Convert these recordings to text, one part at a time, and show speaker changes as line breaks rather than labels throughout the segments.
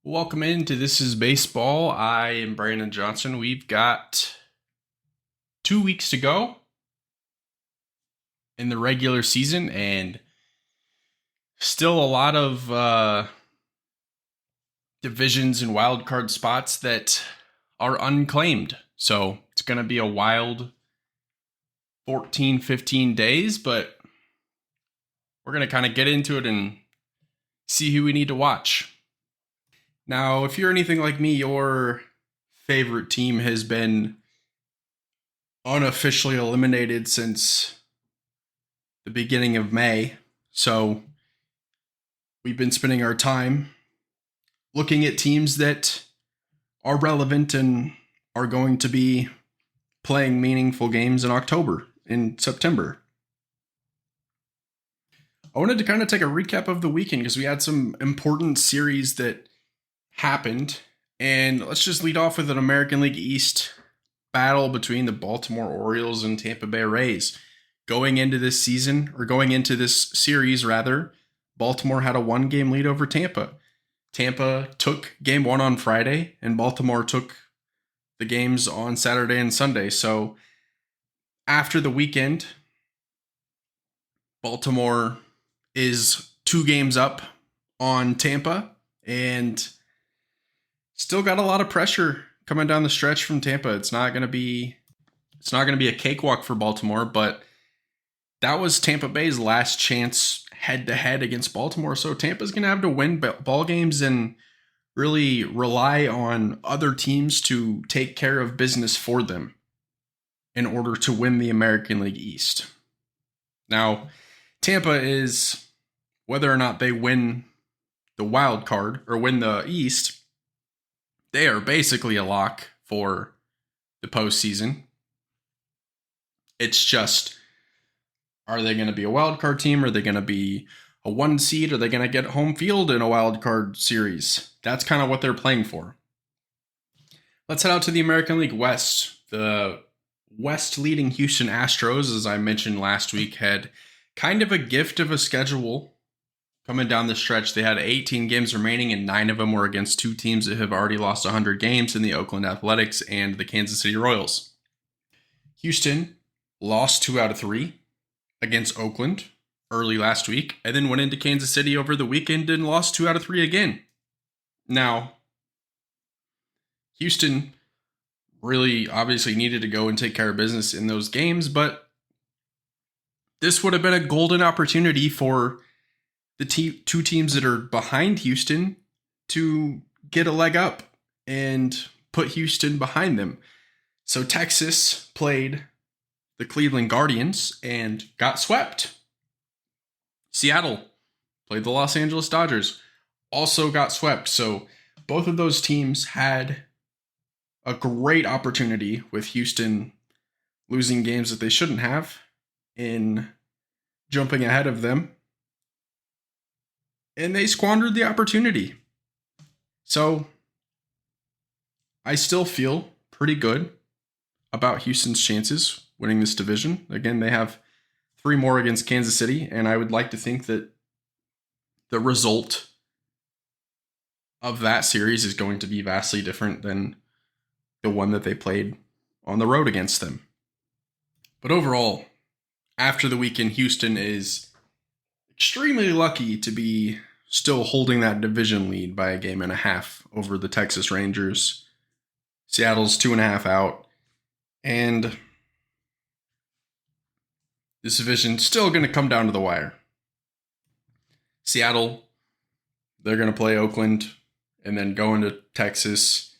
Welcome into This is Baseball. I am Brandon Johnson. We've got 2 weeks to go in the regular season and still a lot of divisions and wild card spots that are unclaimed. So it's going to be a wild 14, 15 days, but we're going to kind of get into it and see who we need to watch. Now, if you're anything like me, your favorite team has been unofficially eliminated since the beginning of May. So we've been spending our time looking at teams that are relevant and are going to be playing meaningful games in October, in September. I wanted to kind of take a recap of the weekend because we had some important series that happened. And let's just lead off with an American League East battle between the Baltimore Orioles and Tampa Bay Rays. Going into this series, Baltimore had a 1-game lead over Tampa. Tampa took game 1 on Friday, and Baltimore took the games on Saturday and Sunday. So after the weekend, Baltimore is 2 games up on Tampa, and still got a lot of pressure coming down the stretch from Tampa. It's not going to be a cakewalk for Baltimore, but that was Tampa Bay's last chance head-to-head against Baltimore. So Tampa's going to have to win ball games and really rely on other teams to take care of business for them in order to win the American League East. Now, Tampa is, whether or not they win the wild card or win the East, they are basically a lock for the postseason. It's just, are they going to be a wild card team? Are they going to be a 1 seed? Are they going to get home field in a wild card series? That's kind of what they're playing for. Let's head out to the American League West. The West leading Houston Astros, as I mentioned last week, had kind of a gift of a schedule coming down the stretch. They had 18 games remaining, and 9 of them were against 2 teams that have already lost 100 games in the Oakland Athletics and the Kansas City Royals. Houston lost 2 out of 3 against Oakland early last week, and then went into Kansas City over the weekend and lost 2 out of 3 again. Now, Houston really obviously needed to go and take care of business in those games, but this would have been a golden opportunity for the 2 teams that are behind Houston to get a leg up and put Houston behind them. So Texas played the Cleveland Guardians and got swept. Seattle played the Los Angeles Dodgers, also got swept. So both of those teams had a great opportunity, with Houston losing games that they shouldn't have in jumping ahead of them, and they squandered the opportunity. So I still feel pretty good about Houston's chances winning this division. Again, they have 3 more against Kansas City, and I would like to think that the result of that series is going to be vastly different than the one that they played on the road against them. But overall, after the weekend, Houston is extremely lucky to be still holding that division lead by a game and a half over the Texas Rangers. Seattle's 2.5 out, and this division's still going to come down to the wire. Seattle, they're going to play Oakland and then go into Texas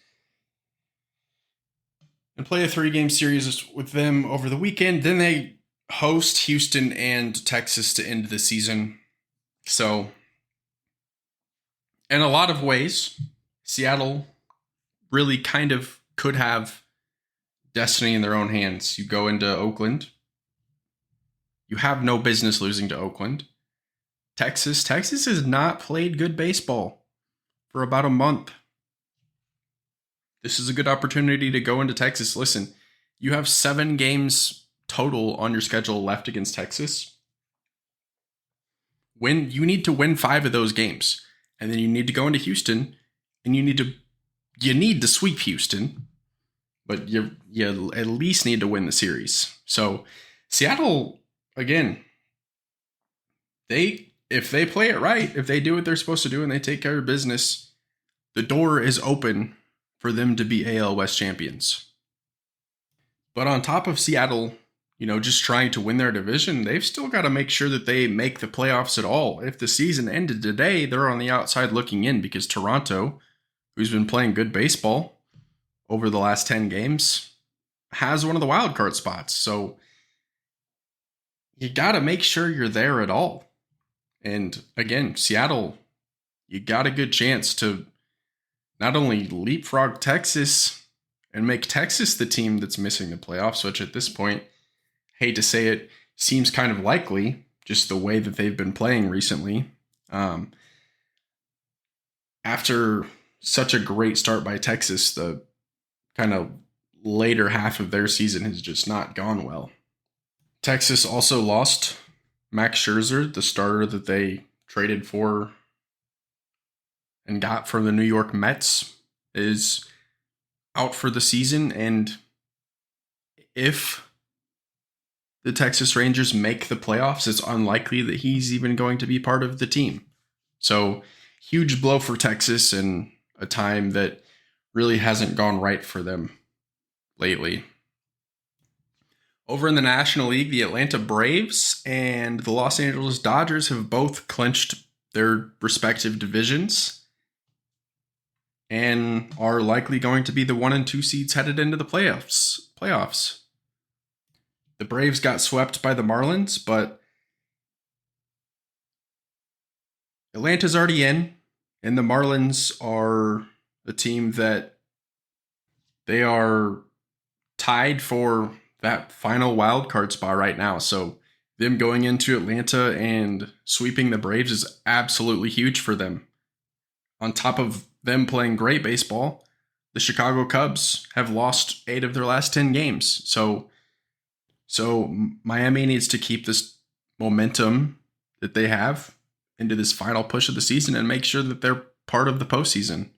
and play a 3-game series with them over the weekend. Then they host Houston and Texas to end the season. So, in a lot of ways, Seattle really kind of could have destiny in their own hands. You go into Oakland, you have no business losing to Oakland. Texas has not played good baseball for about a month. This is a good opportunity to go into Texas. Listen, you have 7 games total on your schedule left against Texas. You need to win 5 of those games. And then you need to go into Houston and you need to sweep Houston, but you at least need to win the series. So Seattle, again, if they play it right, if they do what they're supposed to do and they take care of business, the door is open for them to be AL West champions. But on top of Seattle, just trying to win their division, they've still got to make sure that they make the playoffs at all. If the season ended today, they're on the outside looking in because Toronto, who's been playing good baseball over the last 10 games, has one of the wild card spots. So you got to make sure you're there at all. And again, Seattle, you got a good chance to not only leapfrog Texas and make Texas the team that's missing the playoffs, which at this point, hate to say it, seems kind of likely, just the way that they've been playing recently. After such a great start by Texas, the kind of later half of their season has just not gone well. Texas also lost Max Scherzer, the starter that they traded for and got from the New York Mets, is out for the season. And if the Texas Rangers make the playoffs, it's unlikely that he's even going to be part of the team. So huge blow for Texas in a time that really hasn't gone right for them lately. Over in the National League, the Atlanta Braves and the Los Angeles Dodgers have both clinched their respective divisions and are likely going to be the 1 and 2 seeds headed into the playoffs. The Braves got swept by the Marlins, but Atlanta's already in, and the Marlins are a team that they are tied for that final wild card spot right now. So them going into Atlanta and sweeping the Braves is absolutely huge for them. On top of them playing great baseball, the Chicago Cubs have lost 8 of their last 10 games. So Miami needs to keep this momentum that they have into this final push of the season and make sure that they're part of the postseason.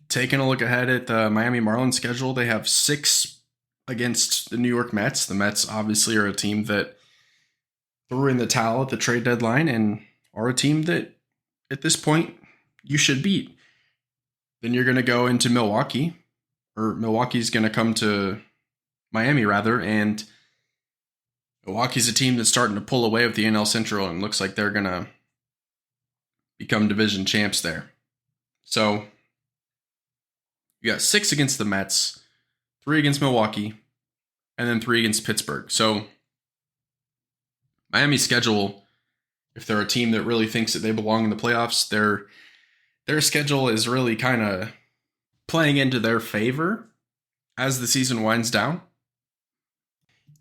Taking a look ahead at the Miami Marlins schedule, they have 6 against the New York Mets. The Mets obviously are a team that threw in the towel at the trade deadline and are a team that at this point you should beat. Then you're going to go into Milwaukee, or Milwaukee's going to come to Miami rather, and Milwaukee's a team that's starting to pull away with the NL Central and looks like they're going to become division champs there. So you got 6 against the Mets, 3 against Milwaukee, and then 3 against Pittsburgh. So Miami's schedule, if they're a team that really thinks that they belong in the playoffs, their schedule is really kind of playing into their favor as the season winds down.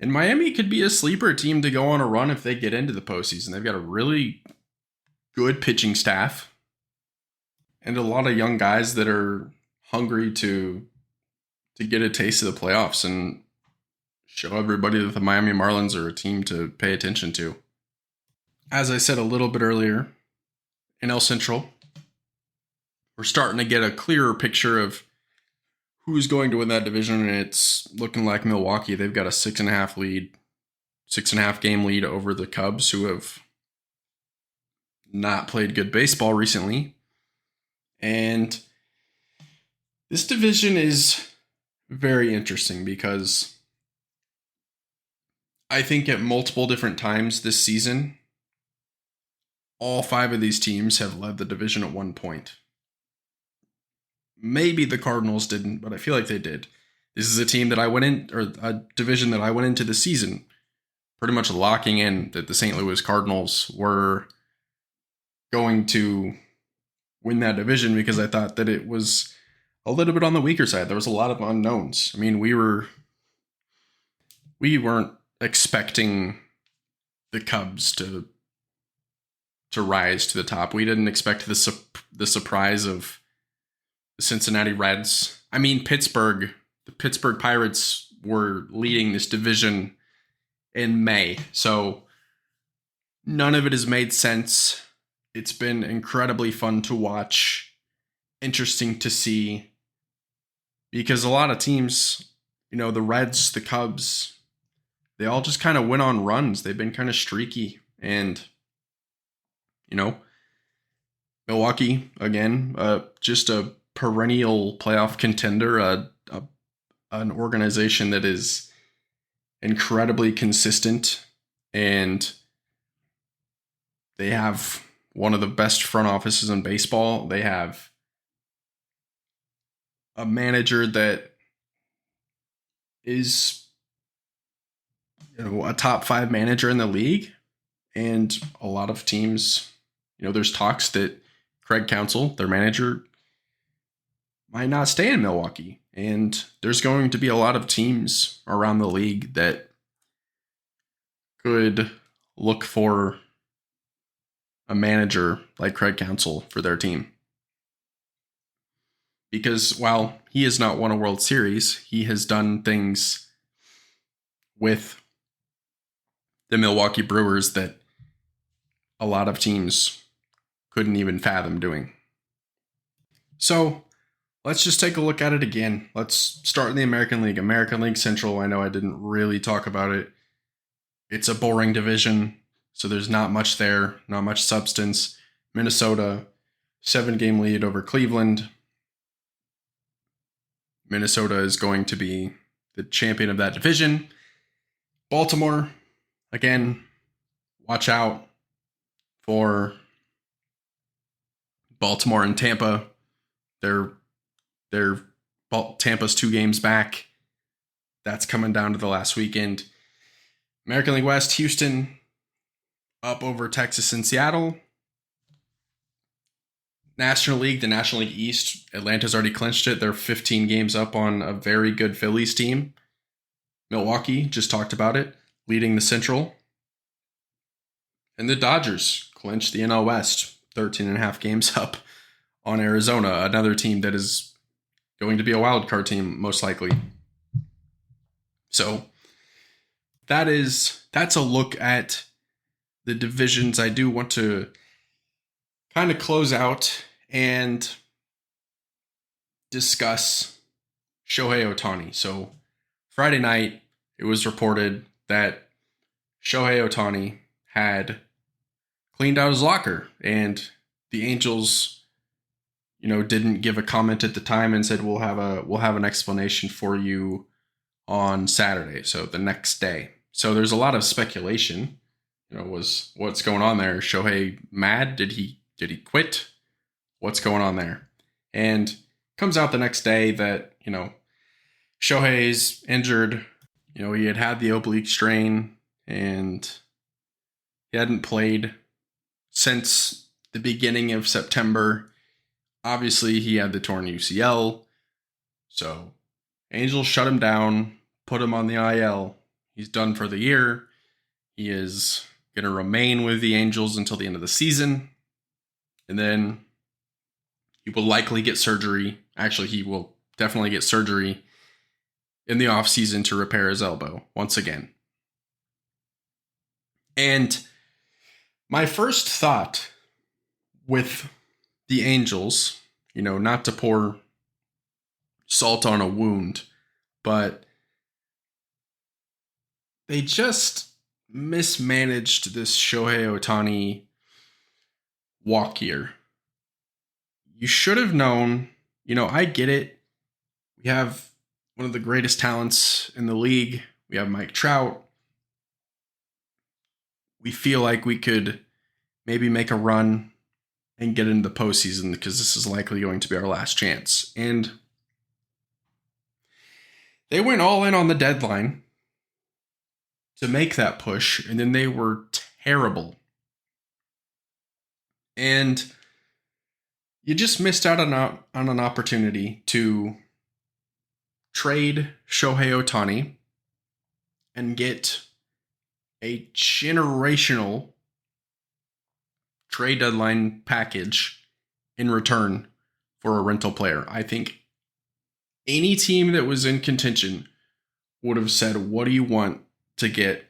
And Miami could be a sleeper team to go on a run if they get into the postseason. They've got a really good pitching staff and a lot of young guys that are hungry to get a taste of the playoffs and show everybody that the Miami Marlins are a team to pay attention to. As I said a little bit earlier, NL Central, we're starting to get a clearer picture of who's going to win that division, and it's looking like Milwaukee. They've got a 6.5 game lead over the Cubs, who have not played good baseball recently. And this division is very interesting because I think at multiple different times this season, all 5 of these teams have led the division at one point. Maybe the Cardinals didn't, but I feel like they did. This is a team that a division that I went into the season pretty much locking in that the St. Louis Cardinals were going to win that division because I thought that it was a little bit on the weaker side. There was a lot of unknowns. I mean, we weren't expecting the Cubs to rise to the top. We didn't expect the surprise of the Cincinnati Reds. I mean, the Pittsburgh Pirates were leading this division in May. So none of it has made sense. It's been incredibly fun to watch. interesting to see because a lot of teams, the Reds, the Cubs, they all just kind of went on runs. They've been kind of streaky. And, Milwaukee, again, just a perennial playoff contender, an organization that is incredibly consistent, and they have one of the best front offices in baseball. They have a manager that is a top 5 manager in the league, and a lot of teams, there's talks that Craig Counsell, their manager, might not stay in Milwaukee. And there's going to be a lot of teams around the league that could look for a manager like Craig Counsell for their team. Because while he has not won a World Series, he has done things with the Milwaukee Brewers that a lot of teams couldn't even fathom doing. So let's just take a look at it again. Let's start in the American League. American League Central, I know I didn't really talk about it. It's a boring division, so there's not much there, not much substance. Minnesota, 7-game lead over Cleveland. Minnesota is going to be the champion of that division. Baltimore, again, watch out for Baltimore and Tampa. They're Tampa's 2 games back. That's coming down to the last weekend. American League West, Houston up over Texas and Seattle. National League, the National League East, Atlanta's already clinched it. They're 15 games up on a very good Phillies team. Milwaukee, just talked about it, leading the Central. And the Dodgers clinched the NL West, 13.5 games up on Arizona, another team that is going to be a wild card team, most likely. So that's a look at the divisions. I do want to kind of close out and discuss Shohei Ohtani. So Friday night, it was reported that Shohei Ohtani had cleaned out his locker, and the Angels, didn't give a comment at the time and said we'll have an explanation for you on Saturday, so the next day. So there's a lot of speculation. Was what's going on there? Shohei mad? Did he quit? What's going on there? And comes out the next day that Shohei's injured. He had the oblique strain, and he hadn't played since the beginning of September. Obviously, he had the torn UCL. So Angels shut him down, put him on the IL. He's done for the year. He is going to remain with the Angels until the end of the season. And then he will likely get surgery. Actually, he will definitely get surgery in the offseason to repair his elbow once again. And my first thought with the Angels, not to pour salt on a wound, but they just mismanaged this Shohei Ohtani walk year. You should have known, I get it. We have one of the greatest talents in the league. We have Mike Trout. We feel like we could maybe make a run and get into the postseason because this is likely going to be our last chance. And they went all in on the deadline to make that push, and then they were terrible. And you just missed out on an opportunity to trade Shohei Ohtani and get a generational trade deadline package in return for a rental player. I think any team that was in contention would have said, what do you want to get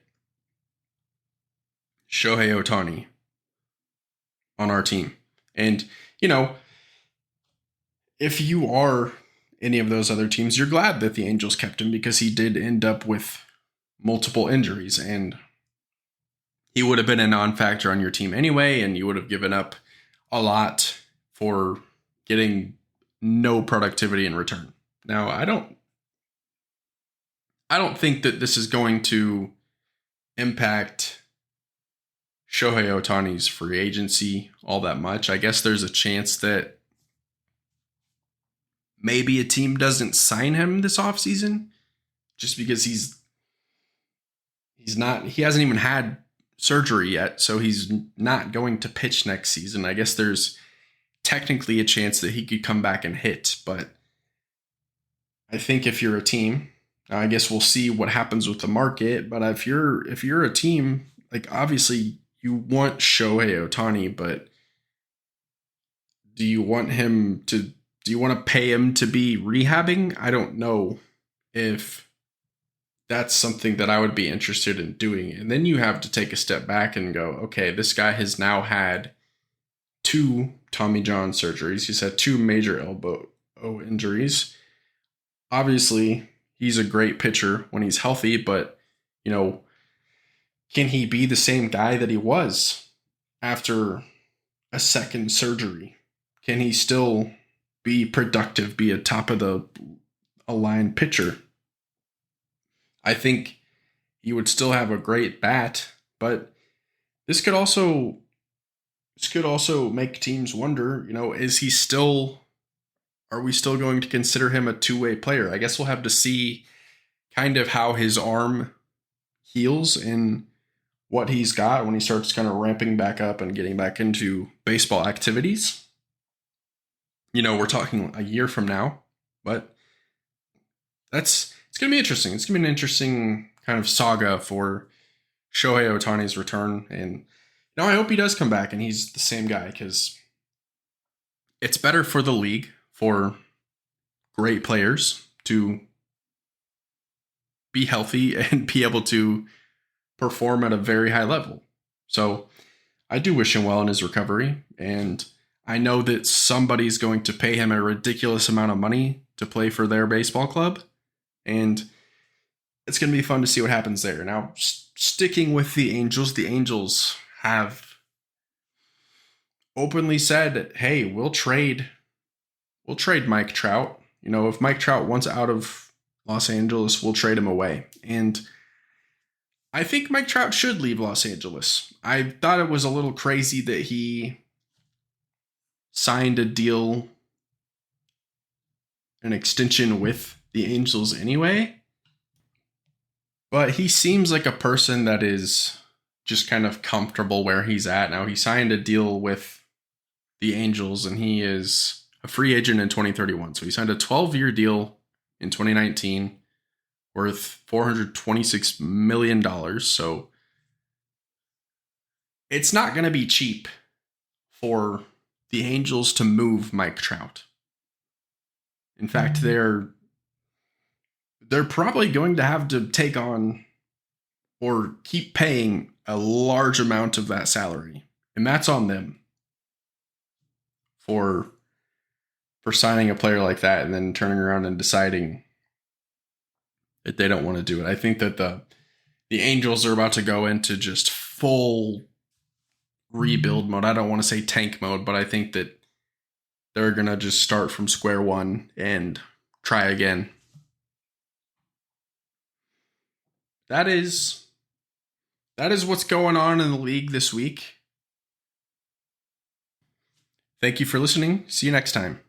Shohei Ohtani on our team? And, if you are any of those other teams, you're glad that the Angels kept him because he did end up with multiple injuries, and he would have been a non-factor on your team anyway, and you would have given up a lot for getting no productivity in return. Now, I don't think that this is going to impact Shohei Ohtani's free agency all that much. I guess there's a chance that maybe a team doesn't sign him this offseason just because he hasn't even had surgery yet, so he's not going to pitch next season. I guess there's technically a chance that he could come back and hit, but I think if you're a team, I guess we'll see what happens with the market, but if you're a team, like obviously you want Shohei Ohtani, but do you want to pay him to be rehabbing? I don't know if that's something that I would be interested in doing. And then you have to take a step back and go, okay, this guy has now had 2 Tommy John surgeries. He's had 2 major elbow injuries. Obviously, he's a great pitcher when he's healthy, but, can he be the same guy that he was after a second surgery? Can he still be productive, be a top of the line pitcher? I think he would still have a great bat, but this could also make teams wonder, are we still going to consider him a two-way player? I guess we'll have to see kind of how his arm heals and what he's got when he starts kind of ramping back up and getting back into baseball activities. We're talking a year from now, but it's going to be interesting. It's going to be an interesting kind of saga for Shohei Ohtani's return. And, I hope he does come back and he's the same guy, because it's better for the league for great players to be healthy and be able to perform at a very high level. So I do wish him well in his recovery, and I know that somebody's going to pay him a ridiculous amount of money to play for their baseball club, and it's going to be fun to see what happens there. Now, sticking with the Angels have openly said, hey, we'll trade Mike Trout. If Mike Trout wants out of Los Angeles, we'll trade him away. And I think Mike Trout should leave Los Angeles. I thought it was a little crazy that he signed a deal, an extension with the Angels anyway. But he seems like a person that is just kind of comfortable where he's at. Now, he signed a deal with the Angels, and he is a free agent in 2031. So he signed a 12-year deal in 2019 worth $426 million. So it's not going to be cheap for the Angels to move Mike Trout. In fact, they're probably going to have to take on or keep paying a large amount of that salary. And that's on them for signing a player like that and then turning around and deciding that they don't want to do it. I think that the Angels are about to go into just full rebuild mode. I don't want to say tank mode, but I think that they're going to just start from square one and try again. That is what's going on in the league this week. Thank you for listening. See you next time.